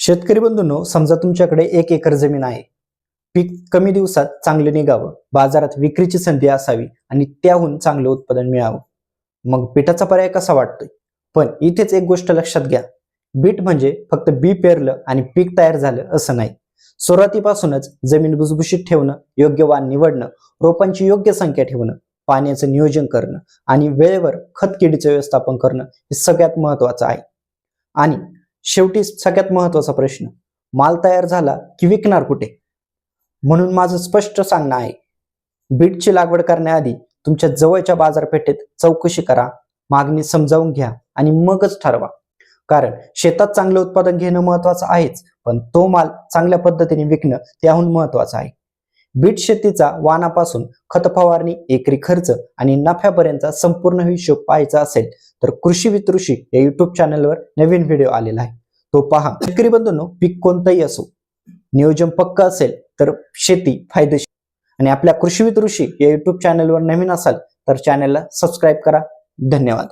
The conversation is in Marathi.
शेतकरी बंधूंनो, समजा तुमच्याकडे 1 एकर जमीन आहे. पीक कमी दिवसात चांगले निघावं, बाजारात विक्रीची संधी असावी आणि त्याहून चांगलं उत्पादन मिळावं. मग बीटाचा पर्याय कसा वाटतोय? पण इथेच एक गोष्ट लक्षात घ्या. बीट म्हणजे फक्त बी पेरलं आणि पीक तयार झालं असं नाही. सुरुवातीपासूनच जमीन भुसभुशीत ठेवणं, योग्य वाण निवडणं, रोपांची योग्य संख्या ठेवणं, पाण्याचं नियोजन करणं आणि वेळेवर खत किडीचं व्यवस्थापन करणं हे सगळ्यात महत्वाचं आहे. आणि शेवटी सगळ्यात महत्वाचा प्रश्न, माल तयार झाला की विकणार कुठे? म्हणून माझं स्पष्ट सांगणं आहे, बीटची लागवड करण्याआधी तुमच्या जवळच्या बाजारपेठेत चौकशी करा, मागणी समजावून घ्या आणि मगच ठरवा. कारण शेतात चांगलं उत्पादन घेणं महत्वाचं आहेच, पण तो माल चांगल्या पद्धतीने विकणं त्याहून महत्वाचं आहे. बीट शेतीचा वाणापासून खत फवारणी, एकरी खर्च आणि नफ्यापर्यंतचा संपूर्ण हिशोब पाहायचा असेल तर कृषी विथ ऋषी या युट्यूब चॅनलवर नवीन व्हिडिओ आलेला आहे, तो पहा. शेतकरी बंधूंनो, पीक कोणतंही असो, नियोजन पक्का असेल तर शेती फायदेशीर. आणि आपल्या कृषी विथ ऋषी या युट्यूब चॅनलवर नवीन असाल तर चॅनलला सबस्क्राईब करा. धन्यवाद.